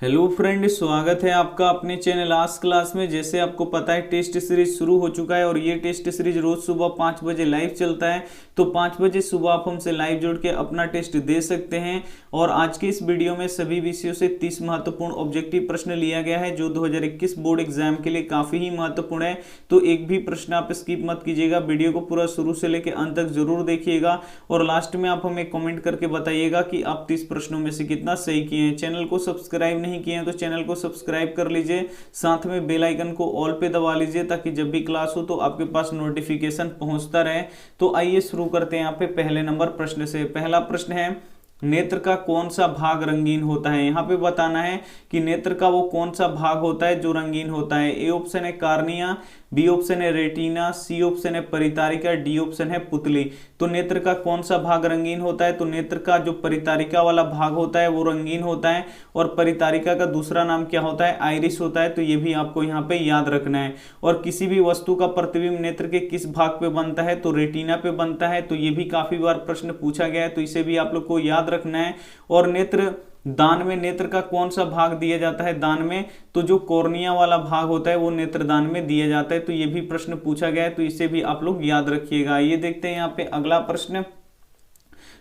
Hello friend, स्वागत है आपका अपने चैनल आज क्लास में। जैसे आपको पता है टेस्ट सीरीज शुरू हो चुका है और ये टेस्ट सीरीज रोज सुबह 5 बजे लाइव चलता है। तो 5 बजे सुबह आप हमसे लाइव जुड़ के अपना टेस्ट दे सकते हैं। और आज के इस वीडियो में सभी विषयों से 30 महत्वपूर्ण ऑब्जेक्टिव प्रश्न लिया गया है जो 2021 बोर्ड एग्जाम के लिए काफी ही महत्वपूर्ण है। तो एक भी प्रश्न आप स्किप मत कीजिएगा, वीडियो को पूरा शुरू से लेकर अंत तक जरूर देखिएगा। और लास्ट में आप हमें कमेंट करके बताइएगा कि आप 30 प्रश्नों में से कितना सही किए हैं। चैनल को सब्सक्राइब नहीं किए हैं तो चैनल को सब्सक्राइब कर लीजिए, साथ में बेल आइकन को ऑल पे दबा लीजिए ताकि जब भी क्लास हो तो आपके पास नोटिफिकेशन पहुंचता रहे। तो आइए शुरू करते हैं यहाँ पे पहले नंबर प्रश्न से। पहला प्रश्न है, नेत्र का कौन सा भाग रंगीन होता है। यहाँ पे बताना है कि नेत्र का वो कौन सा भाग होता है जो रंगीन होता है। ए ऑप्शन है कार्निया, बी ऑप्शन है रेटिना, सी ऑप्शन है परितारिका, डी ऑप्शन है पुतली। तो नेत्र का कौन सा भाग रंगीन होता है, तो नेत्र का जो परितारिका वाला भाग होता है वो रंगीन होता है। और परितारिका का दूसरा नाम क्या होता है, आइरिस होता है। तो ये भी आपको यहाँ पे याद रखना है। और किसी भी वस्तु का प्रतिबिंब नेत्र के किस भाग पे बनता है, तो रेटिना पे बनता है। तो ये भी काफी बार प्रश्न पूछा गया है, तो इसे भी आप लोग को याद रखना है। और नेत्र दान में नेत्र का कौन सा भाग दिया जाता है, दान में तो जो कॉर्निया वाला भाग होता है वो नेत्रदान में दिया जाता है। तो ये भी प्रश्न पूछा गया है, तो इसे भी आप लोग याद रखिएगा। ये देखते हैं यहाँ पे अगला प्रश्न।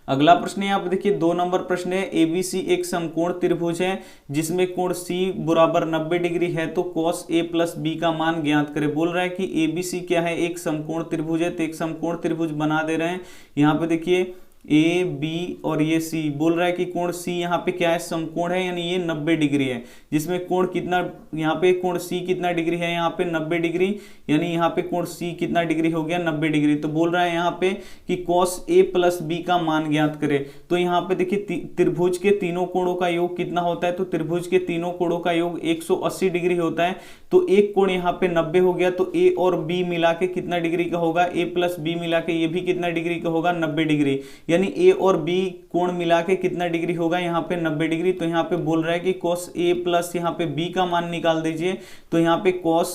अगला प्रश्न है, आप देखिए 2 नंबर प्रश्न है। एबीसी एक समकोण त्रिभुज है जिसमें कोण सी बराबर 90 डिग्री है, तो cos a प्लस बी का मान ज्ञात करें। बोल रहा है कि एबीसी क्या है, एक समकोण त्रिभुज है। तो एक समकोण त्रिभुज बना दे रहे हैं। यहाँ पे देखिए ए बी और ये सी। बोल रहा है कि कोण सी यहाँ पे क्या है, समकोण है, यानी ये 90 डिग्री है। जिसमें कोण कितना, यहाँ पे कोण सी कितना डिग्री है, यहाँ पे 90 डिग्री, यानी यहाँ पे कोण सी कितना डिग्री हो गया, 90 डिग्री। तो बोल रहा है यहाँ पे कि cos a प्लस बी का मान ज्ञात करे। तो यहाँ पे देखिए त्रिभुज के तीनों कोणों का योग कितना होता है, तो त्रिभुज के तीनों कोणों का योग 180 डिग्री होता है। तो एक कोण यहाँ पे 90 हो गया, तो ए और बी मिला के कितना डिग्री का होगा, ए प्लस बी मिला के ये भी कितना डिग्री का होगा, 90 डिग्री। यानी ए और बी कोण मिला के कितना डिग्री होगा, यहाँ पे 90 डिग्री। तो यहाँ पे बोल रहा है कि cos a प्लस यहाँ पे b का मान निकाल दीजिए। तो यहाँ पे cos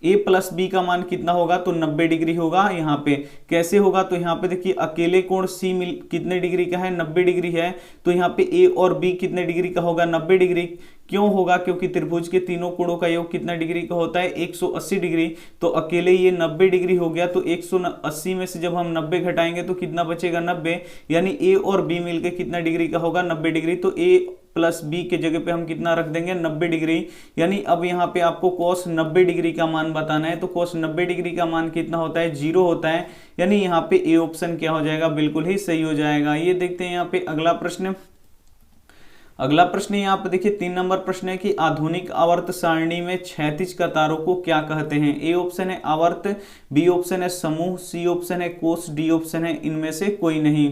a प्लस बी का मान कितना होगा, तो 90 डिग्री होगा। यहाँ पे कैसे होगा, तो यहाँ पे देखिए अकेले कोण C कितने डिग्री का है, 90 डिग्री है। तो यहाँ पे a और b कितने डिग्री का होगा, 90 डिग्री। क्यों होगा, क्योंकि त्रिभुज के तीनों कोणों का योग कितना डिग्री का होता है, 180 डिग्री। तो अकेले ये 90 डिग्री हो गया। तो 180 में से जब हम 90 घटाएंगे तो कितना बचेगा, 90। यानी a और b मिलकर कितना डिग्री का होगा, 90 डिग्री। तो a प्लस बी के जगह पे हम कितना रख देंगे, 90 डिग्री। यानी अब यहाँ पे आपको cos 90 डिग्री का मान बताना है। तो cos 90 डिग्री का मान कितना होता है, 0 होता है। यानी यहाँ पे ए ऑप्शन क्या हो जाएगा, बिल्कुल ही सही हो जाएगा। ये देखते हैं यहाँ पे अगला प्रश्न। अगला प्रश्न यहाँ पे देखिए 3 नंबर प्रश्न है कि आधुनिक आवर्त सारणी में क्षैतिज कतारों को क्या कहते हैं। ए ऑप्शन है आवर्त, बी ऑप्शन है समूह, सी ऑप्शन है कोष, डी ऑप्शन है इनमें से कोई नहीं।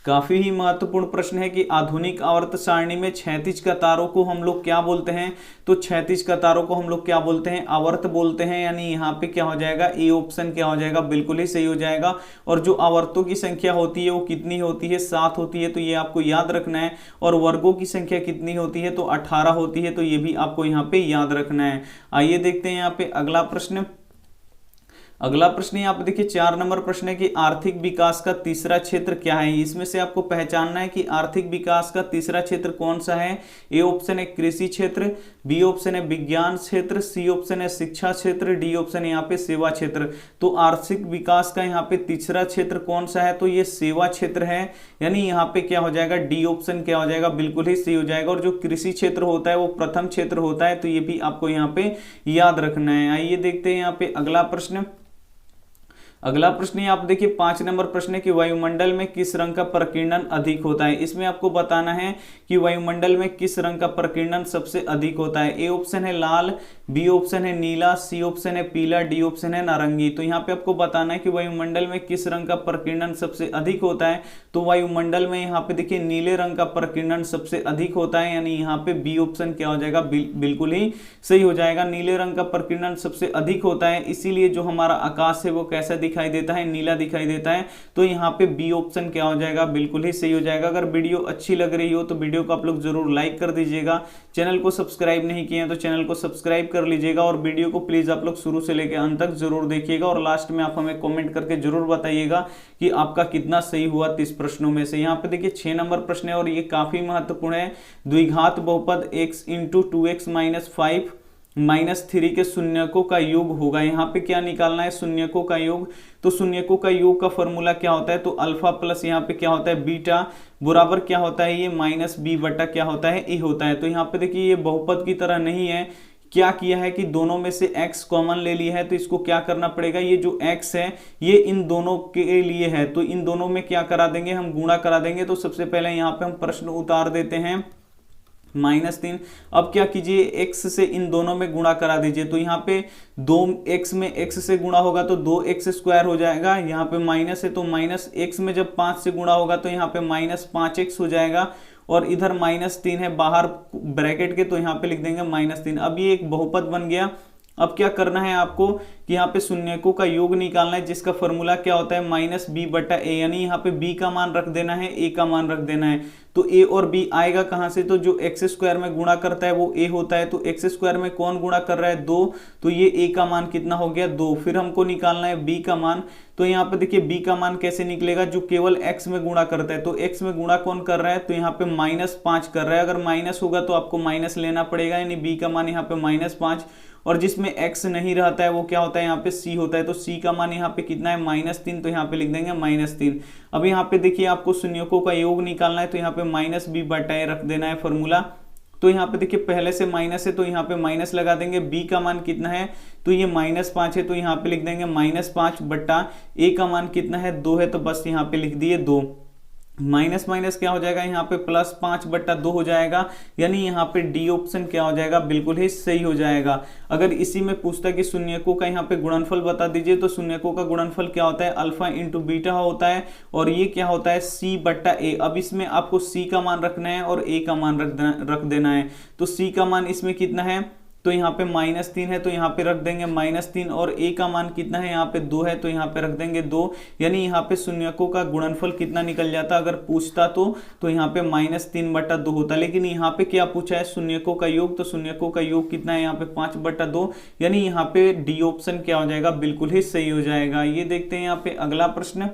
काफी ही महत्वपूर्ण प्रश्न है कि आधुनिक आवर्त सारणी में क्षैतिज कतारों को हम लोग क्या बोलते हैं, तो क्षैतिज कतारों को हम लोग क्या बोलते हैं, आवर्त बोलते हैं। यानी यहाँ पे क्या हो जाएगा, ए ऑप्शन क्या हो जाएगा, बिल्कुल ही सही हो जाएगा। और जो आवर्तों की संख्या होती है वो कितनी होती है, 7 होती है। तो ये आपको याद रखना है। और वर्गों की संख्या कितनी होती है, तो 18 होती है। तो ये भी आपको यहाँ पे याद रखना है। आइए देखते हैं यहाँ पे अगला प्रश्न। अगला प्रश्न यहाँ पे देखिए 4 नंबर प्रश्न है कि आर्थिक विकास का तीसरा क्षेत्र क्या है। इसमें से आपको पहचानना है कि आर्थिक विकास का तीसरा क्षेत्र कौन सा है। ए ऑप्शन है कृषि क्षेत्र, बी ऑप्शन है विज्ञान क्षेत्र, सी ऑप्शन है शिक्षा क्षेत्र, डी ऑप्शन है यहाँ पे सेवा क्षेत्र। तो आर्थिक विकास का यहाँ पे तीसरा क्षेत्र कौन सा है, तो ये सेवा क्षेत्र है। यानी यहाँ पे क्या हो जाएगा, डी ऑप्शन क्या हो जाएगा, बिल्कुल ही सही हो जाएगा। और जो कृषि क्षेत्र होता है वो प्रथम क्षेत्र होता है। तो ये भी आपको यहाँ पे याद रखना है। आइए देखते हैं यहाँ पे अगला प्रश्न। अगला प्रश्न है आप देखिए 5 नंबर प्रश्न है कि वायुमंडल में किस रंग का प्रकीर्णन अधिक होता है। इसमें आपको बताना है कि वायुमंडल में किस रंग का प्रकीर्णन सबसे अधिक होता है। ए ऑप्शन है लाल, बी ऑप्शन है नीला, सी ऑप्शन है पीला, डी ऑप्शन है नारंगी। तो यहाँ पे आपको बताना है कि वायुमंडल में किस रंग का प्रकीर्णन सबसे अधिक होता है। तो वायुमंडल में यहाँ पे देखिए नीले रंग का प्रकीर्णन सबसे अधिक होता है। यानी यहाँ पे बी ऑप्शन क्या हो जाएगा, बिल्कुल ही सही हो जाएगा। नीले रंग का प्रकीर्णन सबसे अधिक होता है। इसीलिए जो हमारा आकाश है वो कैसा दिखाई दिखाई देता है, नीला दिखाई देता है, तो यहाँ पे बी ऑप्शन क्या हो जाएगा, बिल्कुल ही सही हो जाएगा। अगर वीडियो अच्छी लग रही हो तो वीडियो को आप लोग जरूर लाइक कर दीजिएगा, चैनल को सब्सक्राइब नहीं किए हैं तो चैनल को सब्सक्राइब कर लीजिएगा, और वीडियो को प्लीज आप लोग शुरू से लेकर अंत तक जरूर देखिएगा, और लास्ट में आप हमें कमेंट करके जरूर बताइएगा कि आपका कितना सही हुआ 30 प्रश्नों में से। यहाँ पे देखिए 6 नंबर प्रश्न है और ये काफी महत्वपूर्ण है। द्विघात बहुपद x into 2x minus 5 minus 3 के शून्यकों का योग होगा। यहाँ पे क्या निकालना है, शून्यकों का योग। तो शून्यकों का योग का फॉर्मूला क्या होता है, तो अल्फा प्लस यहाँ पे क्या होता है बीटा बराबर क्या होता है, ये माइनस बी बटा क्या होता है, ए होता है। तो यहाँ पे देखिए ये बहुपद की तरह नहीं है, क्या किया है कि दोनों में से x कॉमन ले लिया है, तो इसको क्या करना पड़ेगा, ये जो x है ये इन दोनों के लिए है, तो इन दोनों में क्या करा देंगे, हम गुणा करा देंगे। तो सबसे पहले यहाँ पे हम प्रश्न उतार देते हैं -3। अब क्या कीजिए, x से इन दोनों में गुणा करा दीजिए, तो यहाँ पे 2x में x से गुणा होगा तो 2x स्क्वायर हो जाएगा, यहाँ पे माइनस है तो माइनस x में जब 5 से गुणा होगा तो यहाँ पे -5x हो जाएगा, और इधर -3 है बाहर ब्रैकेट के, तो यहाँ पे लिख देंगे -3। अब ये एक बहुपद बन गया। अब क्या करना है आपको कि यहाँ पे शून्यकों का योग निकालना है, जिसका फॉर्मूला क्या होता है माइनस बी बटा ए, यानी यहाँ पे b का मान रख देना है, a का मान रख देना है। तो a और b आएगा कहाँ से, तो जो x स्क्वायर में गुणा करता है वो a होता है, तो x स्क्वायर में कौन गुणा कर रहा है 2, तो ये a का मान कितना हो गया 2। फिर हमको निकालना है b का मान, तो यहाँ पे देखिए b का मान कैसे निकलेगा, जो केवल x में गुणा करता है, तो x में गुणा कौन कर रहा है, तो यहाँ पे -5 कर रहा है। अगर माइनस होगा तो आपको माइनस लेना पड़ेगा, यानी b का मान यहाँ पे -5, और जिसमें x नहीं रहता है वो क्या होता है यहाँ पे c होता है, तो c का मान यहाँ पे कितना है -3, तो यहाँ पे लिख देंगे -3। अब यहाँ पे देखिए आपको शून्यकों का योग निकालना है, तो यहाँ पे माइनस बी बटा ए रख देना है फॉर्मूला। तो यहाँ पे देखिए पहले से माइनस है तो यहाँ पे माइनस लगा देंगे, b का मान कितना है, तो ये -5 है, तो यहाँ पे लिख देंगे -5 बटा ए का मान कितना है 2 है, तो बस यहाँ पे लिख दिए 2। माइनस माइनस क्या हो जाएगा यहाँ पे +5 बटा 2 हो जाएगा, यानी यहाँ पे डी ऑप्शन क्या हो जाएगा, बिल्कुल ही सही हो जाएगा। अगर इसी में पूछता कि शून्यकों का यहाँ पे गुणनफल बता दीजिए, तो शून्यकों का गुणनफल क्या होता है, अल्फा इंटू बीटा होता है, और ये क्या होता है c बटा ए। अब इसमें आपको c का मान रखना है और a का मान रख देना है। तो c का मान इसमें कितना है, तो यहाँ पे -3 है, तो यहाँ पे रख देंगे -3, और a का मान कितना है यहाँ पे 2 है, तो यहाँ पे रख देंगे 2। यानी यहाँ पे शून्यकों का गुणनफल कितना निकल जाता अगर पूछता तो यहाँ पे -3 बटा 2 होता। लेकिन यहाँ पे क्या पूछा है, शून्यकों का योग, तो शून्यकों का योग कितना है यहाँ पे 5 बटा 2, यानी यहाँ पे डी ऑप्शन क्या हो जाएगा, बिल्कुल ही सही हो जाएगा। ये देखते हैं यहाँ पे अगला प्रश्न।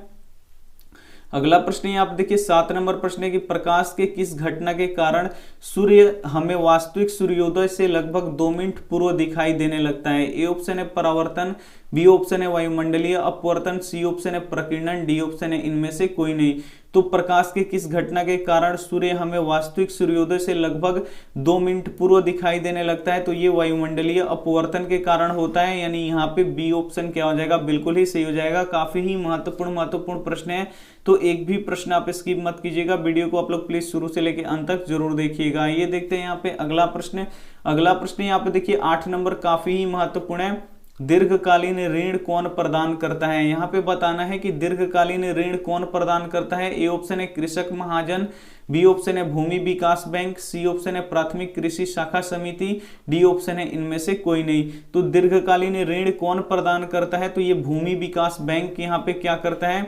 अगला प्रश्न आप देखिए 7 नंबर प्रश्न है कि प्रकाश के किस घटना के कारण सूर्य हमें वास्तविक सूर्योदय से लगभग 2 मिनट पूर्व दिखाई देने लगता है। ए ऑप्शन है परावर्तन, बी ऑप्शन है वायुमंडलीय अपवर्तन, सी ऑप्शन है प्रकीर्णन, डी ऑप्शन है इनमें से कोई नहीं। तो प्रकाश के किस घटना के कारण सूर्य हमें वास्तविक सूर्योदय से लगभग 2 मिनट पूर्व दिखाई देने लगता है, तो ये वायुमंडलीय अपवर्तन के कारण होता है, यानी यहाँ पे बी ऑप्शन क्या हो जाएगा, बिल्कुल ही सही हो जाएगा। काफी ही महत्वपूर्ण प्रश्न है, तो एक भी प्रश्न आप स्किप मत कीजिएगा, वीडियो को आप लोग प्लीज शुरू से लेकर अंत तक जरूर देखिएगा। ये देखते हैं यहाँ पे अगला प्रश्न। अगला प्रश्न यहाँ पे देखिए 8 नंबर काफी ही महत्वपूर्ण है। दीर्घकालीन ऋण कौन प्रदान करता है, यहाँ पे बताना है कि दीर्घकालीन ऋण कौन प्रदान करता है। ए ऑप्शन है कृषक महाजन, बी ऑप्शन है भूमि विकास बैंक, सी ऑप्शन है प्राथमिक कृषि शाखा समिति, डी ऑप्शन है इनमें से कोई नहीं। तो दीर्घकालीन ऋण कौन प्रदान करता है, तो ये भूमि विकास बैंक यहाँ पे क्या करता है,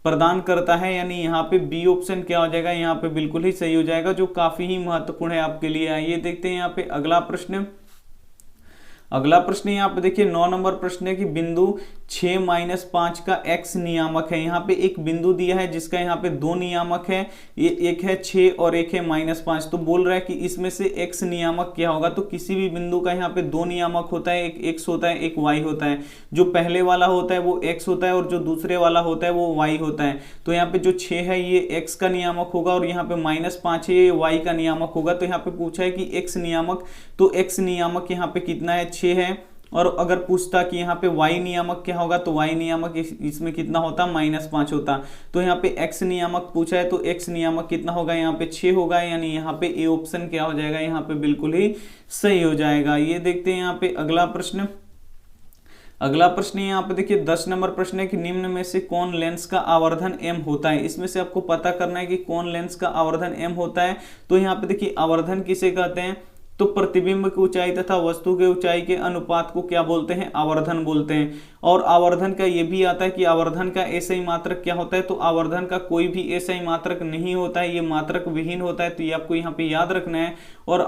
प्रदान करता है, यानी यहाँ पे बी ऑप्शन क्या हो जाएगा, यहाँ पे बिल्कुल ही सही हो जाएगा, जो काफी ही महत्वपूर्ण है आपके लिए। आइए देखते हैं यहाँ पे अगला प्रश्न। अगला प्रश्न यहाँ पे देखिए 9 नंबर प्रश्न है कि बिंदु 6-5 का x नियामक है। यहाँ पे एक बिंदु दिया है जिसका यहाँ पे 2 नियामक है, ये एक है 6 और एक है -5। तो बोल रहा है कि इसमें से x नियामक क्या होगा, तो किसी भी बिंदु का यहाँ पे 2 नियामक होता है, एक x होता है एक y होता है। जो पहले वाला होता है वो x होता है और जो दूसरे वाला होता है वो y होता है। तो यहाँ पे जो 6 है ये x का नियामक होगा और यहाँ पे -5 है ये y का नियामक होगा। तो यहाँ पे पूछा है कि x नियामक, तो x नियामक यहाँ पे कितना है 6 है, और अगर पूछता कि यहाँ पे y नियामक क्या होगा, तो y नियामक इसमें कितना होता, -5 होता। तो यहाँ पे x नियामक पूछा है, तो x नियामक कितना होगा, यहाँ पे 6 होगा, यानी यहाँ पे ए ऑप्शन क्या हो जाएगा, यहाँ पे बिल्कुल ही सही हो जाएगा। ये देखते हैं यहाँ पे अगला प्रश्न। अगला प्रश्न यहाँ पे देखिए 10 नंबर प्रश्न है कि निम्न में से कौन लेंस का आवर्धन m होता है। इसमें से आपको पता करना है कि कौन लेंस का आवर्धन m होता है। तो यहाँ पे देखिए आवर्धन किसे कहते हैं, तो प्रतिबिंब की ऊंचाई तथा वस्तु के ऊंचाई के अनुपात को क्या बोलते हैं, आवर्धन बोलते हैं। और आवर्धन का ये भी आता है कि आवर्धन का एसआई मात्रक क्या होता है, तो आवर्धन का कोई भी एसआई मात्रक नहीं होता है, ये मात्रक विहीन होता है, तो ये आपको यहाँ पे याद रखना है। और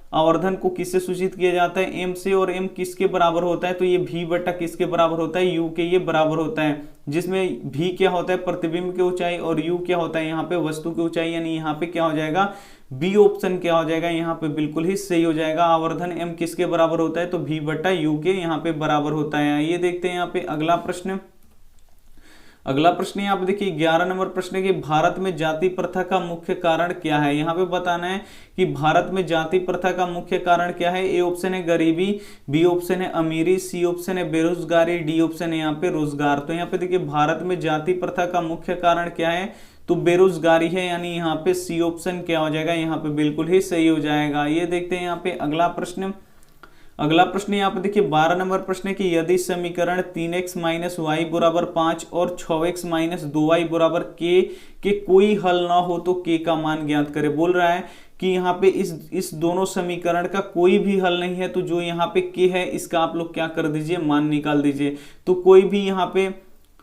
आवर्धन को किससे सूचित किया जाता है, एम से, और एम किसके बराबर होता है, तो ये भी बटा किसके बराबर होता है, यू के ये बराबर होता है, जिसमें भी क्या होता है प्रतिबिंब की ऊंचाई और यू क्या होता है यहाँ पे वस्तु की ऊंचाई, यानी यहाँ पे क्या हो जाएगा, बी ऑप्शन क्या हो जाएगा यहाँ पे बिल्कुल ही सही हो जाएगा। आवर्धन एम किसके बराबर होता है, तो भी बटा यू के यहाँ पे बराबर होता है। ये देखते हैं यहाँ पे अगला प्रश्न। अगला प्रश्न यहाँ पे देखिए 11 नंबर प्रश्न है कि भारत में जाति प्रथा का मुख्य कारण क्या है। यहाँ पे बताना है कि भारत में जाति प्रथा का मुख्य कारण क्या है। ए ऑप्शन है गरीबी, बी ऑप्शन है अमीरी, सी ऑप्शन है बेरोजगारी, डी ऑप्शन है यहाँ पे रोजगार। तो यहाँ पे देखिए भारत में जाति प्रथा का मुख्य कारण क्या है, तो बेरोजगारी है, यानी यहाँ पे सी ऑप्शन क्या हो जाएगा, यहाँ पे बिल्कुल ही सही हो जाएगा। ये देखते हैं यहाँ पे अगला प्रश्न। अगला प्रश्न यहाँ पे देखिए 12 नंबर प्रश्न है कि यदि समीकरण 3x - y बराबर 5 और 6x - 2y बराबर k के कोई हल ना हो तो k का मान ज्ञात करें। बोल रहा है कि यहाँ पे इस दोनों समीकरण का कोई भी हल नहीं है, तो जो यहाँ पे k है इसका आप लोग क्या कर दीजिए, मान निकाल दीजिए। तो कोई भी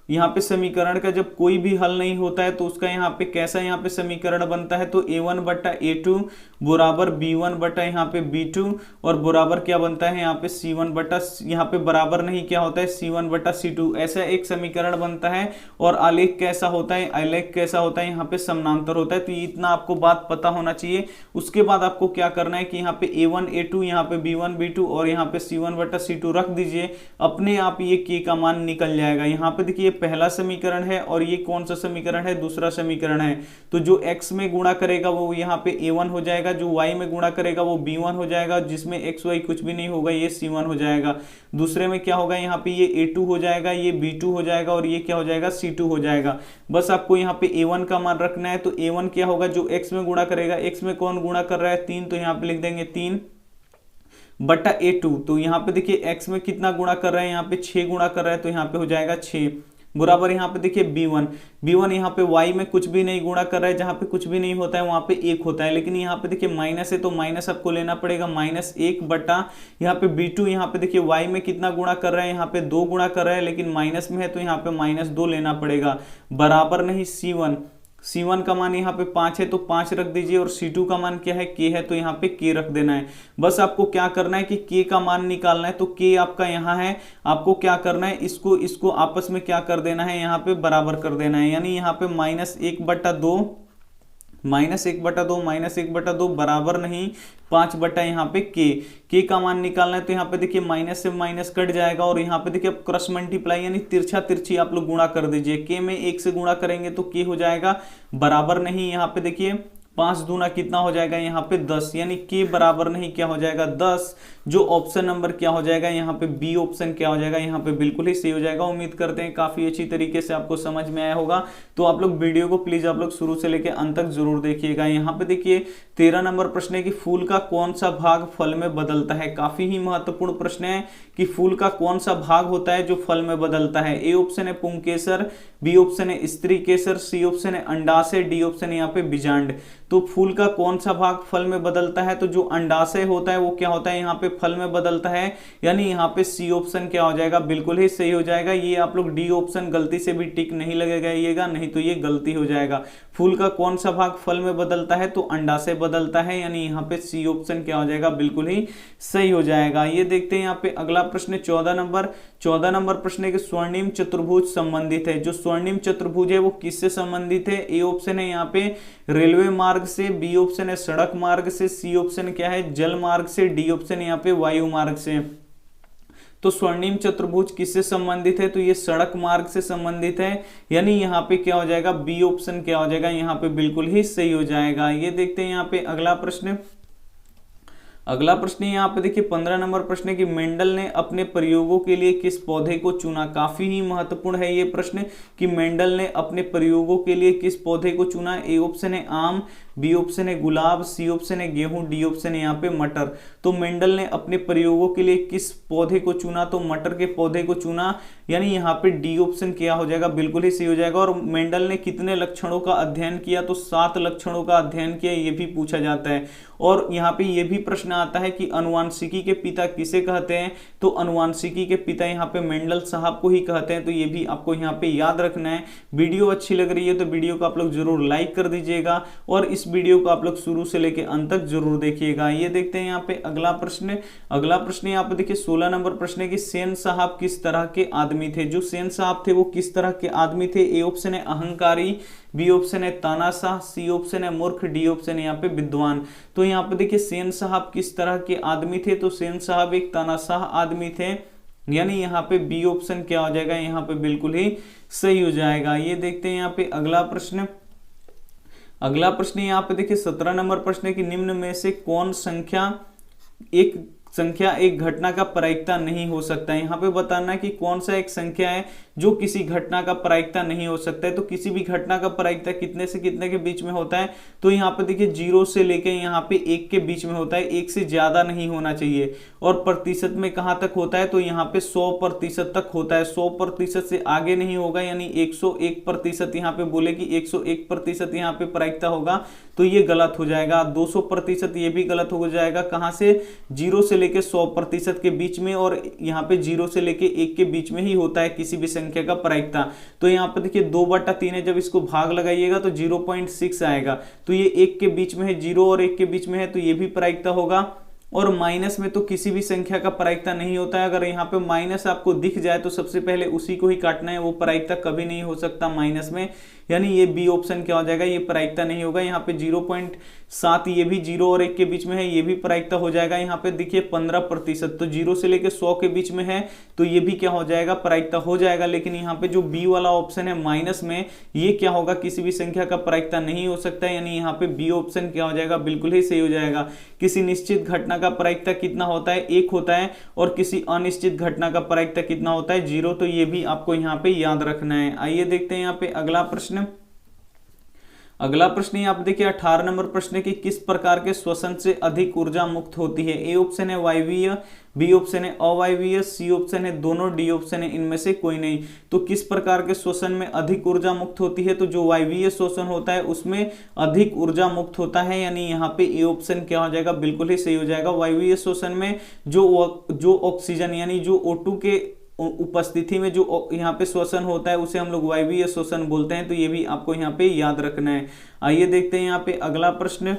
यहाँ पे समीकरण का जब कोई भी हल नहीं होता है तो उसका यहाँ पे कैसा यहाँ पे समीकरण बनता है, तो a1 बटा a2 बराबर b1 बटा यहाँ पे b2 और बराबर क्या बनता है यहाँ पे c1 बटा, यहाँ पे बराबर नहीं क्या होता है, c1 बटा c2, ऐसा एक समीकरण बनता है। और आलेख कैसा होता है, आलेख कैसा होता है, यहाँ पे समानांतर होता है। तो इतना आपको बात पता होना चाहिए। उसके बाद आपको क्या करना है कि यहाँ पे a1 a2, यहाँ पे b1 b2 और यहाँ पे c1 बटा c2 रख दीजिए, अपने आप ये k का मान निकल जाएगा। यहाँ पे देखिए पहला समीकरण है और ये कौन सा समीकरण है, दूसरा समीकरण है। तो जो x में गुणा करेगा वो यहाँ पे a1 हो जाएगा, जो y में गुणा करेगा वो b1 हो जाएगा, जिसमें x y कुछ भी नहीं होगा, ये c1 हो जाएगा। दूसरे में क्या होगा, यहाँ पे ये a2 हो जाएगा, ये b2 हो जाएगा और ये क्या हो जाएगा, c2 हो जाएगा। बस आपको यहाँ पे a1 का मान रखना है। तो a1 क्या होगा, जो x में गुणा करेगा, x में कौन गुणा कर रहा है, 3, तो यहाँ पे लिख देंगे 3 बटा a2। तो यहाँ पे देखिए x में कितना गुणा कर रहा है, यहाँ पे 6 गुणा कर रहा है, तो यहाँ पे हो जाएगा 6 बराबर यहाँ पे देखिए b1 यहाँ पे y में कुछ भी नहीं गुणा कर रहा है, जहाँ पे कुछ भी नहीं होता है वहां पे 1 होता है, लेकिन यहाँ पे देखिए माइनस है तो माइनस आपको लेना पड़ेगा, -1 बटा यहाँ पे b2, यहाँ पे देखिए y में कितना गुणा कर रहा है, यहाँ पे 2 गुणा कर रहा है, लेकिन माइनस में है तो यहाँ पे -2 लेना पड़ेगा, बराबर नहीं c1 का मान यहाँ पे 5 है तो 5 रख दीजिए, और c2 का मान क्या है, k है, तो यहाँ पे k रख देना है। बस आपको क्या करना है कि k का मान निकालना है। तो k आपका यहाँ है, आपको क्या करना है, इसको आपस में क्या कर देना है, यहाँ पे बराबर कर देना है, यानी यहाँ पे -1/2 बराबर नहीं 5 बटा यहाँ पे k का मान निकालना है। तो यहाँ पे देखिए माइनस से माइनस कट जाएगा, और यहाँ पे देखिए क्रॉस मल्टीप्लाई यानी तिरछा तिरछी आप लोग गुणा कर दीजिए। k में 1 से गुणा करेंगे तो k हो जाएगा बराबर नहीं, यहाँ पे देखिए 5 दूना कितना हो जाएगा, यहाँ पे 10, यानी k बराबर नहीं क्या हो जाएगा, 10। जो ऑप्शन नंबर क्या हो जाएगा, यहाँ पे बी ऑप्शन क्या हो जाएगा, यहाँ पे बिल्कुल ही सही हो जाएगा। उम्मीद करते हैं काफी अच्छी तरीके से आपको समझ में आया होगा। तो आप लोग वीडियो को प्लीज आप लोग शुरू से लेकर अंत तक जरूर देखिएगा। यहाँ पे देखिए 13 नंबर प्रश्न है कि फूल का कौन सा भाग फल में बदलता है। काफी ही महत्वपूर्ण प्रश्न है कि फूल का कौन सा भाग होता है जो फल में बदलता है। ए ऑप्शन है पुंकेसर, बी ऑप्शन है स्त्री केसर, सी ऑप्शन है अंडाशय, डी ऑप्शन है यहाँ पे बीजांड। तो फूल का कौन सा भाग फल में बदलता है, तो जो अंडाशय होता है वो क्या होता है, यहाँ पे फल में बदलता है, यानी यहाँ पे सी ऑप्शन क्या हो जाएगा, बिल्कुल ही सही हो जाएगा। ये आप लोग डी ऑप्शन गलती से भी टिक नहीं लगाइएगा, नहीं तो ये गलती हो जाएगा। फूल का कौन सा भाग फल में बदलता है, तो अंडाशय बदलता है, यानी यहाँ पे सी ऑप्शन क्या हो जाएगा, बिल्कुल ही सही हो जाएगा। ये देखते हैं यहाँ पे अगला प्रश्न 14 नंबर प्रश्न है कि स्वर्णिम चतुर्भुज संबंधित है। जो स्वर्णिम चतुर्भुज है वो किससे संबंधित है। ए ऑप्शन है यहाँ पे रेलवे मार्ग से, बी ऑप्शन है सड़क मार्ग से, सी ऑप्शन क्या है जल मार्ग से, डी ऑप्शन यहाँ पे वायु मार्ग से। तो स्वर्णिम चतुर्भुज किससे संबंधित है, तो ये सड़क मार्ग से संबंधित है, यानी यहाँ पे क्या हो जाएगा, बी ऑप्शन क्या हो जाएगा, यहाँ पे बिल्कुल ही सही हो जाएगा। ये देखते हैं यहाँ पे अगला प्रश्न यहाँ पे देखिए 15 नंबर प्रश्न है कि मेंडल ने अपने प्रयोगों के लिए किस पौधे को चुना। काफी ही महत्वपूर्ण है ये प्रश्न कि मेंडल ने अपने प्रयोगों के लिए किस पौधे को चुना। ए ऑप्शन है आम, बी ऑप्शन है गुलाब, सी ऑप्शन है गेहूं, डी ऑप्शन है यहाँ पे मटर। तो मेंडल ने अपने प्रयोगों के लिए किस पौधे को चुना, तो मटर के पौधे को चुना, यानी यहाँ पे डी ऑप्शन क्या हो जाएगा, बिल्कुल ही सही हो जाएगा। और मेंडल ने कितने लक्षणों का अध्ययन किया, तो 7 लक्षणों का अध्ययन किया, ये भी पूछा जाता है। और यहाँ पे ये भी प्रश्न आता है कि अनुवांशिकी के पिता किसे कहते हैं, तो अनुवांशिकी के पिता यहाँ पे मेंडल साहब को ही कहते हैं। तो ये भी आपको यहाँ पे याद रखना है। वीडियो अच्छी लग रही है तो वीडियो को आप लोग जरूर लाइक कर दीजिएगा और इस वीडियो को आप लोग शुरू से लेकर अंत तक जरूर देखिएगा। ये देखते हैं यहाँ पे अगला प्रश्न। अगला प्रश्न यहाँ पे देखिए 16 नंबर प्रश्न है कि सेन साहब किस तरह के आदमी थे। जो सेन साहब थे वो किस तरह के आदमी थे। ए ऑप्शन है अहंकारी, बी ऑप्शन है तानाशाह, सी ऑप्शन है मूर्ख, डी ऑप्शन है यहाँ पे विद्वान। तो यहाँ पे देखिए सेन साहब किस तरह के आदमी थे, तो सेन साहब एक तानाशाह आदमी थे, यानी यहाँ पे बी ऑप्शन क्या हो जाएगा, यहाँ पे बिल्कुल ही सही हो जाएगा। ये देखते हैं यहाँ पे अगला प्रश्न। अगला प्रश्न यहाँ पे देखिए 17 नंबर प्रश्न है कि निम्न में से कौन एक घटना का प्रायिकता नहीं हो सकता है। यहाँ पे बताना है कि कौन सा एक संख्या है जो किसी घटना का प्रायिकता नहीं हो सकता है। तो किसी भी घटना का प्रायिकता कितने से कितने के बीच में होता है, तो यहाँ पे देखिए 0 से लेके यहाँ पे 1 के बीच में होता है, 1 से ज्यादा नहीं होना चाहिए। और प्रतिशत में कहाँ तक होता है, तो यहाँ पे 100% तक होता है, 100% से आगे नहीं होगा, यानी 101% यहाँ पे बोले कि 101% यहाँ पे प्रायिकता होगा तो ये गलत हो जाएगा। 200% ये भी गलत हो जाएगा। कहाँ से, 0 से लेके 100% के बीच में, और यहाँ पे 0 से लेके 1 के बीच में ही होता है किसी भी संख्या का प्रायिकता। तो यहाँ पे देखिए 2/3 है, जब इसको भाग लगाइएगा तो 0.6 आएगा। तो ये 1 के बीच में है, 0 और 1 के बीच में है, तो ये भी प्रायिकता होगा। और माइनस में तो किसी भी संख्या का प्रायिकता नहीं होता है। अगर यहाँ पे माइनस आपको दिख जाए तो सबसे पहले उसी को ही काटना है, वो प्रायिकता कभी नहीं हो सकता माइनस में, यानी ये बी ऑप्शन क्या हो जाएगा, ये प्रायिकता नहीं होगा। यहाँ पे 0.7 ये भी 0 और 1 के बीच में है, ये भी प्रायिकता हो जाएगा। यहाँ पे देखिए 15%, तो 0 से लेके 100 के बीच में है तो ये भी क्या हो जाएगा, प्रायिकता हो जाएगा। लेकिन यहाँ पे जो बी वाला ऑप्शन है माइनस में, ये क्या होगा, किसी भी संख्या का प्रायिकता नहीं हो सकता, यानी यहाँ पे बी ऑप्शन क्या हो जाएगा, बिल्कुल ही सही हो जाएगा। किसी निश्चित घटना का प्रायिकता कितना होता है, 1 होता है, और किसी अनिश्चित घटना का प्रायिकता कितना होता है, 0। तो ये भी आपको यहाँ पे याद रखना है। आइए देखते हैं यहाँ पे अगला प्रश्न। अगला प्रश्न यहाँ पे देखिए 18 नंबर प्रश्न है कि किस प्रकार के श्वसन से अधिक ऊर्जा मुक्त होती है। ए ऑप्शन है वायवीय, बी ऑप्शन है अवायवीय, सी ऑप्शन है दोनों, डी ऑप्शन है इनमें से कोई नहीं। तो किस प्रकार के श्वसन में अधिक ऊर्जा मुक्त होती है, तो जो वायवीय श्वसन होता है उसमें अधिक ऊर्जा मुक्त होता है, यानी यहाँ पे ए ऑप्शन क्या हो जाएगा, बिल्कुल ही सही हो जाएगा। वायवीय श्वसन में जो ऑक्सीजन यानी जो O2 के उपस्थिति में जो यहाँ पे श्वसन होता है उसे हम लोग वायवीय श्वसन बोलते हैं। तो ये भी आपको यहाँ पे याद रखना है। आइए देखते हैं यहाँ पे अगला प्रश्न।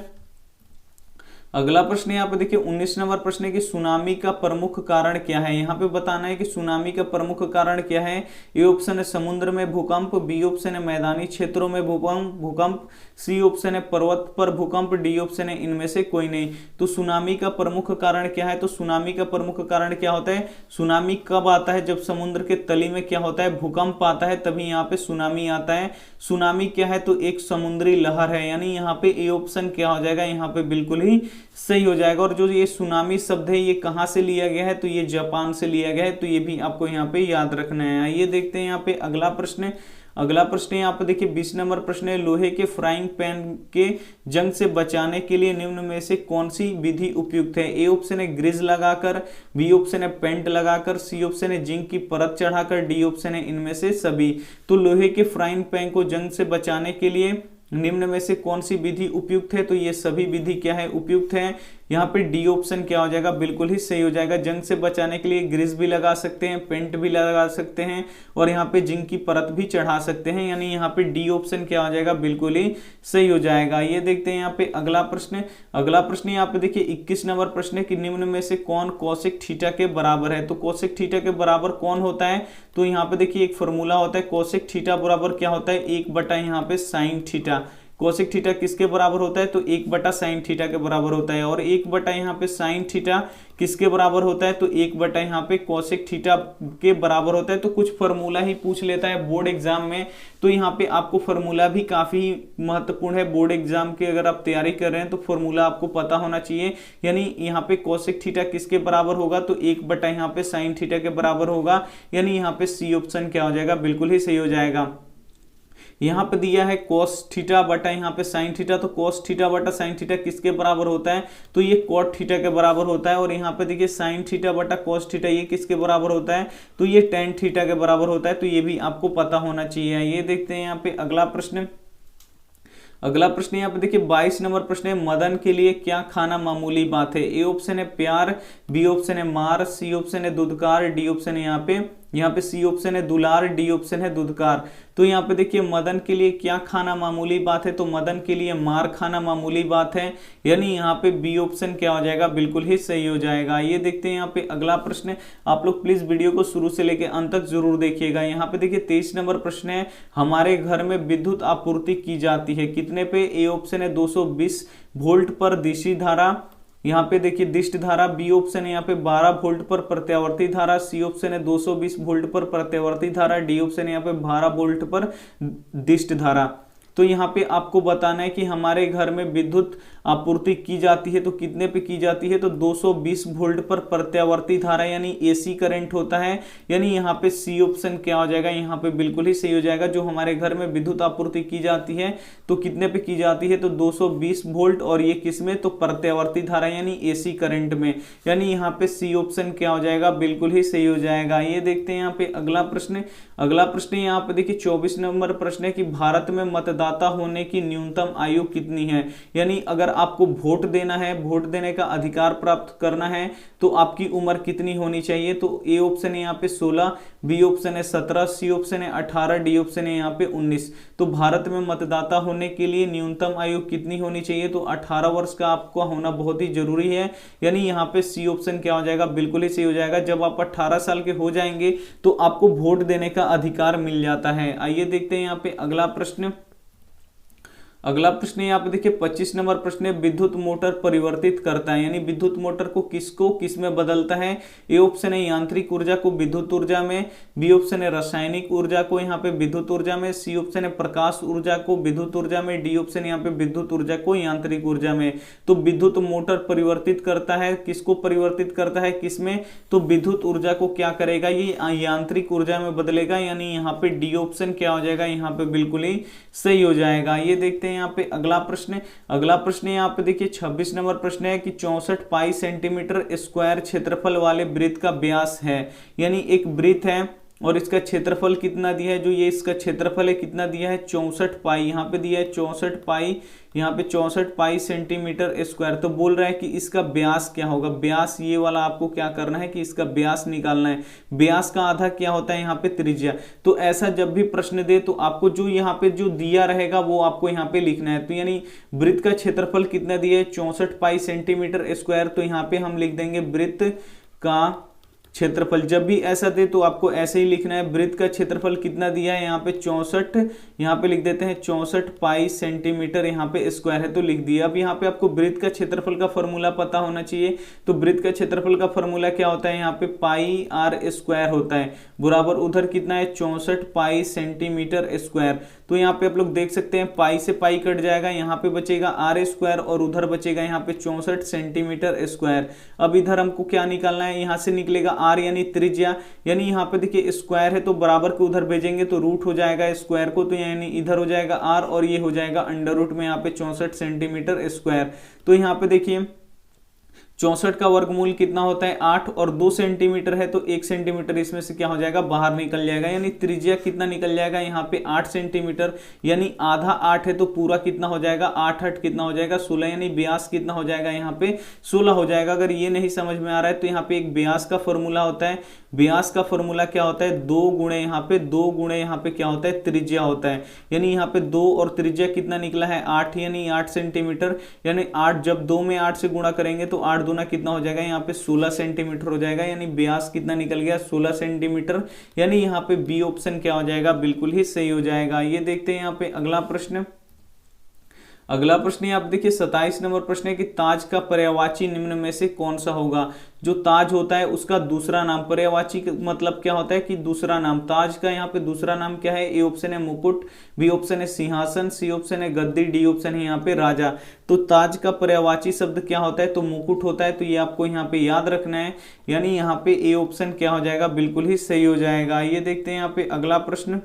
अगला प्रश्न यहाँ पे देखिए 19 नंबर प्रश्न है कि सुनामी का प्रमुख कारण क्या है। यहाँ पे बताना है कि सुनामी का प्रमुख कारण क्या है। ए ऑप्शन है समुद्र में भूकंप, बी ऑप्शन है मैदानी क्षेत्रों में भूकंप, सी ऑप्शन है पर्वत पर भूकंप, डी ऑप्शन है इनमें से कोई नहीं। तो सुनामी का प्रमुख कारण क्या है, तो सुनामी का प्रमुख कारण क्या होता है, सुनामी कब आता है, जब समुद्र के तली में क्या होता है, भूकंप आता है, तभी यहाँ पे सुनामी आता है। सुनामी क्या है, तो एक समुद्री लहर है, यानी यहाँ पे ए ऑप्शन क्या हो जाएगा, यहाँ पे बिल्कुल ही सही हो जाएगा। और जो ये सुनामी शब्द है ये कहाँ से लिया गया है, तो ये जापान से लिया गया है। तो ये भी आपको यहाँ पे याद रखना है। आइए देखते हैं यहाँ पे अगला प्रश्न। अगला प्रश्न यहाँ पे देखिए 20 नंबर प्रश्न है, लोहे के फ्राइंग पैन के जंग से बचाने के लिए निम्न में से कौन सी विधि उपयुक्त है। ए ऑप्शन है ग्रीज लगाकर, बी ऑप्शन है पेंट लगाकर, सी ऑप्शन है जिंक की परत चढ़ाकर, डी ऑप्शन है इनमें से सभी। तो लोहे के फ्राइंग पैन को जंग से बचाने के लिए निम्न में से कौन सी विधि उपयुक्त है, तो ये सभी विधि क्या है, उपयुक्त है। यहाँ पे डी ऑप्शन क्या हो जाएगा, बिल्कुल ही सही हो जाएगा। जंग से बचाने के लिए ग्रीस भी लगा सकते हैं, पेंट भी लगा सकते हैं, और यहाँ पे जिंक की परत भी चढ़ा सकते हैं, यानी यहाँ पे डी ऑप्शन क्या हो जाएगा, बिल्कुल ही सही हो जाएगा। ये देखते हैं यहाँ पे अगला प्रश्न। अगला प्रश्न यहाँ पे देखिए 21 नंबर प्रश्न है कि निम्न में से कौन कोसेक थीटा के बराबर है। तो कोसेक थीटा के बराबर कौन होता है, तो यहाँ पे देखिए एक फॉर्मूला होता है, कोसेक थीटा बराबर क्या होता है, 1 यहाँ पे साइन थीटा। कोसेक थीटा किसके बराबर होता है, तो 1 साइन थीटा के बराबर होता है। और 1 यहाँ पे साइन थीटा किसके बराबर होता है, तो 1 यहाँ पे कोसेक थीटा के बराबर होता है। तो कुछ फॉर्मूला ही पूछ लेता है बोर्ड एग्जाम में, तो यहाँ पे आपको फॉर्मूला भी काफी महत्वपूर्ण है। बोर्ड एग्जाम की अगर आप तैयारी कर रहे हैं तो फॉर्मूला आपको पता होना चाहिए। यानी यहाँ पे कोसेक थीटा किसके बराबर होगा, तो 1 यहाँ पे साइन थीटा के बराबर होगा, यानी यहाँ पे सी ऑप्शन क्या हो जाएगा, बिल्कुल ही सही हो जाएगा। यहाँ पे दिया है cos थीटा बटा यहाँ पे साइन थीटा, तो cos थीटा बटा साइन थीटा किसके बराबर होता है, तो ये cot थीटा के बराबर होता है। और यहाँ पे देखिए साइन थीटा बटा cos थीटा ये किसके बराबर होता है, तो ये tan थीटा के बराबर होता है। तो ये भी आपको पता होना चाहिए। ये देखते हैं यहाँ पे अगला प्रश्न। अगला प्रश्न यहाँ पे देखिए 22 नंबर प्रश्न है, मदन के लिए क्या खाना मामूली बात है। ए ऑप्शन है प्यार, बी ऑप्शन है मार, सी ऑप्शन है दुदकार, डी ऑप्शन है यहाँ पे सी ऑप्शन है दुलार, डी ऑप्शन है दुदकार। तो यहाँ पे देखिए मदन के लिए क्या खाना मामूली बात है, तो मदन के लिए मार खाना मामूली बात है, यानी यहाँ पे बी ऑप्शन क्या हो जाएगा, बिल्कुल ही सही हो जाएगा। ये देखते हैं यहाँ पे अगला प्रश्न। आप लोग प्लीज वीडियो को शुरू से लेकर अंत तक जरूर देखिएगा। यहाँ पे देखिए 23 नंबर प्रश्न है, हमारे घर में विद्युत आपूर्ति की जाती है कितने पे। ए ऑप्शन है 220 वोल्ट पर दिशी धारा, यहाँ पे देखिए दिष्ट धारा, बी ऑप्शन है यहाँ पे 12 वोल्ट पर प्रत्यावर्ती धारा, सी ऑप्शन है 220 वोल्ट पर प्रत्यावर्ती धारा, डी ऑप्शन है यहाँ पे 12 वोल्ट पर दिष्ट धारा। तो यहाँ पे आपको बताना है कि हमारे घर में विद्युत आपूर्ति की जाती है तो कितने पे की जाती है, तो 220 वोल्ट पर प्रत्यावर्ती धारा यानी एसी करंट होता है, यानी यहाँ पे सी ऑप्शन क्या हो जाएगा, यहाँ पे बिल्कुल ही सही हो जाएगा। जो हमारे घर में विद्युत आपूर्ति की जाती है तो कितने पे की जाती है, तो 220 वोल्ट, और ये किसमें, तो प्रत्यावर्ती धारा यानी एसी करंट में, यानी यहाँ पे सी ऑप्शन क्या हो जाएगा, बिल्कुल ही सही हो जाएगा। ये देखते हैं यहाँ पे अगला प्रश्न। अगला प्रश्न यहाँ पे देखिए 24 नंबर प्रश्न है कि भारत में मतदाता होने की न्यूनतम आयु कितनी है, यानी अगर आपको वोट देना है, वोट देने का अधिकार प्राप्त करना है तो आपकी उम्र कितनी होनी चाहिए। तो ए ऑप्शन है यहाँ पे 16, बी ऑप्शन है 17, सी ऑप्शन है 18, डी ऑप्शन है यहाँ पे 19। तो भारत में मतदाता होने के लिए न्यूनतम आयु कितनी होनी चाहिए, तो 18 वर्ष का आपको होना बहुत ही जरूरी है, यानी यहाँ पे सी ऑप्शन क्या हो जाएगा, बिल्कुल ही सही हो जाएगा। जब आप 18 साल के हो जाएंगे तो आपको वोट देने का अधिकार मिल जाता है। आइए देखते हैं यहाँ पे अगला प्रश्न। अगला प्रश्न यहाँ पे देखिए 25 नंबर प्रश्न है, विद्युत मोटर परिवर्तित करता है, यानी विद्युत मोटर को किस में बदलता है। ए ऑप्शन है यांत्रिक ऊर्जा को विद्युत ऊर्जा में, बी ऑप्शन है रासायनिक ऊर्जा को यहाँ पे विद्युत ऊर्जा में, सी ऑप्शन है प्रकाश ऊर्जा को विद्युत ऊर्जा में, डी ऑप्शन यहाँ पे विद्युत ऊर्जा को यांत्रिक ऊर्जा में। तो विद्युत मोटर परिवर्तित करता है, किसको परिवर्तित करता है, किसमें, तो विद्युत ऊर्जा को क्या करेगा, ये यांत्रिक ऊर्जा में बदलेगा, यानी यहाँ पे डी ऑप्शन क्या हो जाएगा, यहाँ पे बिल्कुल ही सही हो जाएगा। ये देखते हैं यहाँ पे अगला प्रश्न। अगला प्रश्न यहाँ पे देखिए 26 नंबर प्रश्न है कि 64 पाई सेंटीमीटर स्क्वायर क्षेत्रफल वाले वृत्त का व्यास है, यानी एक वृत्त है और इसका क्षेत्रफल कितना दिया है, जो ये इसका क्षेत्रफल है कितना दिया है, 64 पाई, यहाँ पे दिया है 64 पाई, यहाँ पे 64 पाई सेंटीमीटर स्क्वायर। तो बोल रहा है कि इसका व्यास क्या होगा, व्यास ये वाला आपको क्या करना है कि इसका व्यास निकालना है। व्यास का आधा क्या होता है, यहाँ पे त्रिज्या। तो ऐसा जब भी प्रश्न दे तो आपको जो यहाँ पे जो दिया रहेगा वो आपको यहाँ पे लिखना है। तो यानी वृत्त का क्षेत्रफल कितना दिया है, 64 पाई सेंटीमीटर स्क्वायर, तो यहाँ पे हम लिख देंगे वृत्त का क्षेत्रफल। जब भी ऐसा दे तो आपको ऐसे ही लिखना है, वृत्त का क्षेत्रफल कितना दिया है, यहाँ पे 64, यहाँ पे लिख देते हैं 64 पाई सेंटीमीटर यहाँ पे स्क्वायर है, तो लिख दिया। अब यहाँ पे आपको वृत्त का क्षेत्रफल का फॉर्मूला पता होना चाहिए। तो वृत्त का क्षेत्रफल का फॉर्मूला क्या होता है, यहाँ पे पाई आर स्क्वायर होता है, बराबर उधर कितना है 64 पाई सेंटीमीटर स्क्वायर। तो यहाँ पे आप लोग देख सकते हैं पाई से पाई कट जाएगा, यहाँ पे बचेगा आर स्क्वायर और उधर बचेगा यहाँ पे 64 सेंटीमीटर स्क्वायर। अब इधर हमको क्या निकालना है, यहाँ से निकलेगा आर यानी त्रिज्या, यानी यहाँ पे देखिए स्क्वायर है तो बराबर को उधर भेजेंगे तो रूट हो जाएगा स्क्वायर को, तो यानी इधर हो जाएगा आर और ये हो जाएगा अंडर रूट में यहाँ पे 64 सेंटीमीटर स्क्वायर। तो यहाँ पे देखिए 64 का वर्गमूल कितना होता है 8 और 2 सेंटीमीटर है तो 1 सेंटीमीटर इसमें से क्या हो जाएगा बाहर निकल जाएगा, यानी त्रिज्या कितना निकल जाएगा यहाँ पे 8 सेंटीमीटर, यानी आधा 8 है तो पूरा कितना हो जाएगा 8 8 कितना हो जाएगा 16, यानी व्यास कितना हो जाएगा यहाँ पे 16 हो जाएगा। अगर ये नहीं समझ में आ रहा है तो यहाँ पे एक व्यास का फॉर्मूला होता है। व्यास का फॉर्मूला क्या होता है, 2 गुणे यहाँ पे क्या होता है त्रिज्या होता है, यानी यहाँ पे 2 और त्रिज्या कितना निकला है 8, यानी 8 सेंटीमीटर, यानी 8 जब 2 में 8 से गुणा करेंगे तो 8 दूना कितना हो जाएगा यहाँ पे 16 सेंटीमीटर हो जाएगा, यानी व्यास कितना निकल गया 16 सेंटीमीटर, यानी यहाँ पे बी ऑप्शन क्या हो जाएगा बिल्कुल ही सही हो जाएगा। ये देखते हैं यहाँ पे अगला प्रश्न। अगला प्रश्न आप देखिए 27 नंबर प्रश्न है कि ताज का पर्यायवाची निम्न में से कौन सा होगा। जो ताज होता है उसका दूसरा नाम, पर्यायवाची मतलब क्या होता है कि दूसरा नाम, ताज का यहाँ पे दूसरा नाम क्या है, ए ऑप्शन है मुकुट, बी ऑप्शन है सिंहासन, सी ऑप्शन है गद्दी, डी ऑप्शन है यहाँ पे राजा। तो ताज का पर्यायवाची शब्द क्या होता है, तो मुकुट होता है, तो ये आपको यहाँ पे याद रखना है, यानी यहाँ पे ए ऑप्शन क्या हो जाएगा बिल्कुल ही सही हो जाएगा। ये देखते हैं यहाँ पे अगला प्रश्न।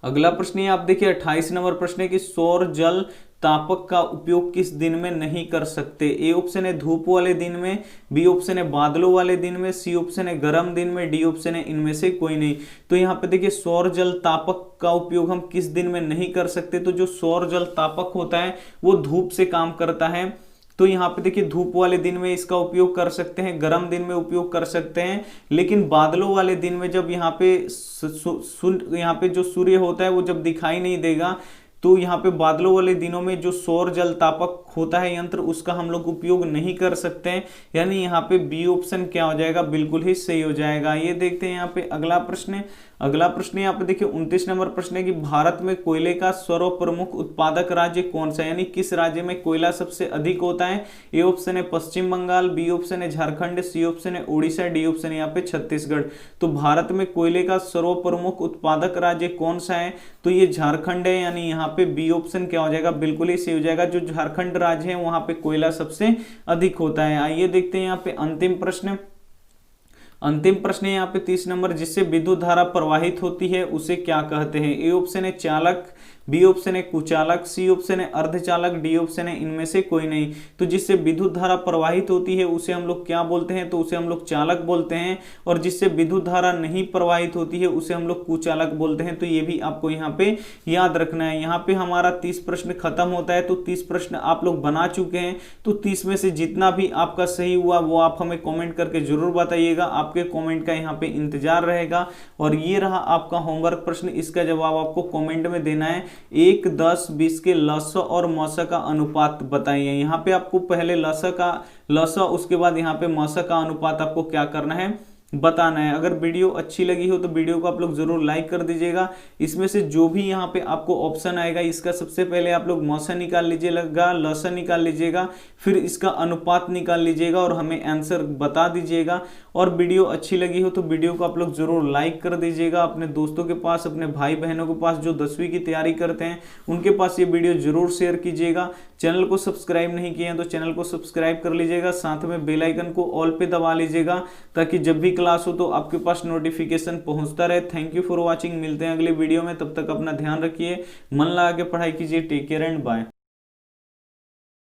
अगला प्रश्न ये आप देखिए 28 नंबर प्रश्न है कि सौर जल तापक का उपयोग किस दिन में नहीं कर सकते। ए ऑप्शन है धूप वाले दिन में, बी ऑप्शन है बादलों वाले दिन में, सी ऑप्शन है गर्म दिन में, डी ऑप्शन है इनमें से कोई नहीं। तो यहाँ पे देखिए सौर जल तापक का उपयोग हम किस दिन में नहीं कर सकते। तो जो सौर जल तापक होता है वो धूप से काम करता है, तो यहाँ पे देखिए धूप वाले दिन में इसका उपयोग कर सकते हैं, गर्म दिन में उपयोग कर सकते हैं, लेकिन बादलों वाले दिन में जब यहाँ पे यहाँ पे जो सूर्य होता है वो जब दिखाई नहीं देगा, तो यहाँ पे बादलों वाले दिनों में जो सौर जल तापक होता है यंत्र उसका हम लोग उपयोग नहीं कर सकते हैं। यानी यहाँ पे बी ऑप्शन क्या हो जाएगा, बिल्कुल ही सही हो जाएगा। ये देखते हैं यहाँ पे अगला प्रश्न। अगला प्रश्न यहाँ पे देखिए 29 नंबर प्रश्न है कि भारत में कोयले का सर्वप्रमुख उत्पादक राज्य कौन सा है, यानी किस राज्य में कोयला सबसे अधिक होता है। ए ऑप्शन है पश्चिम बंगाल, बी ऑप्शन है झारखंड, सी ऑप्शन है उड़ीसा, डी ऑप्शन है यहाँ पे छत्तीसगढ़। तो भारत में कोयले का सर्वप्रमुख उत्पादक राज्य कौन सा है, तो ये झारखंड है, यानी यहाँ पे बी ऑप्शन क्या हो जाएगा, बिल्कुल ही सही हो जाएगा। जो झारखंड राज्य है वहां पे कोयला सबसे अधिक होता है। आइए देखते हैं यहाँ पे अंतिम प्रश्न। अंतिम प्रश्न है यहाँ पे 30 नंबर, जिससे विद्युत धारा प्रवाहित होती है उसे क्या कहते हैं। ए ऑप्शन है चालक, बी ऑप्शन है कुचालक, सी ऑप्शन है अर्धचालक, डी ऑप्शन है इनमें से कोई नहीं। तो जिससे विद्युत धारा प्रवाहित होती है उसे हम लोग क्या बोलते हैं, तो उसे हम लोग चालक बोलते हैं, और जिससे विद्युत धारा नहीं प्रवाहित होती है उसे हम लोग कुचालक बोलते हैं। तो ये भी आपको यहाँ पे याद रखना है। यहाँ पे हमारा 30 प्रश्न खत्म होता है, तो 30 प्रश्न आप लोग बना चुके हैं। तो 30 में से जितना भी आपका सही हुआ वो आप हमें कॉमेंट करके जरूर बताइएगा, आपके कॉमेंट का यहाँ पे इंतजार रहेगा। और ये रहा आपका होमवर्क प्रश्न, इसका जवाब आपको कॉमेंट में देना है। 1, 10, 20 के लस और मस का अनुपात बताइए। यहाँ पे आपको पहले लस उसके बाद यहाँ पे मस का अनुपात आपको क्या करना है, बताना है। अगर वीडियो अच्छी लगी हो तो वीडियो को आप लोग जरूर लाइक कर दीजिएगा। इसमें से जो भी यहाँ पे आपको ऑप्शन आएगा इसका सबसे पहले आप लोग मौसा निकाल लीजिएगा, लसा निकाल लीजिएगा, फिर इसका अनुपात निकाल लीजिएगा और हमें आंसर बता दीजिएगा। और वीडियो अच्छी लगी हो तो वीडियो को आप लोग जरूर लाइक कर दीजिएगा। अपने दोस्तों के पास, अपने भाई बहनों के पास जो 10वीं की तैयारी करते हैं उनके पास ये वीडियो जरूर शेयर कीजिएगा। चैनल को सब्सक्राइब नहीं किए हैं तो चैनल को सब्सक्राइब कर लीजिएगा, साथ में बेल आइकन को ऑल पे दबा लीजिएगा ताकि जब भी क्लास हो तो आपके पास नोटिफिकेशन पहुंचता रहे। थैंक यू फॉर वॉचिंग, मिलते हैं अगले वीडियो में, तब तक अपना ध्यान रखिए, मन लगा के पढ़ाई कीजिए। Take care and bye.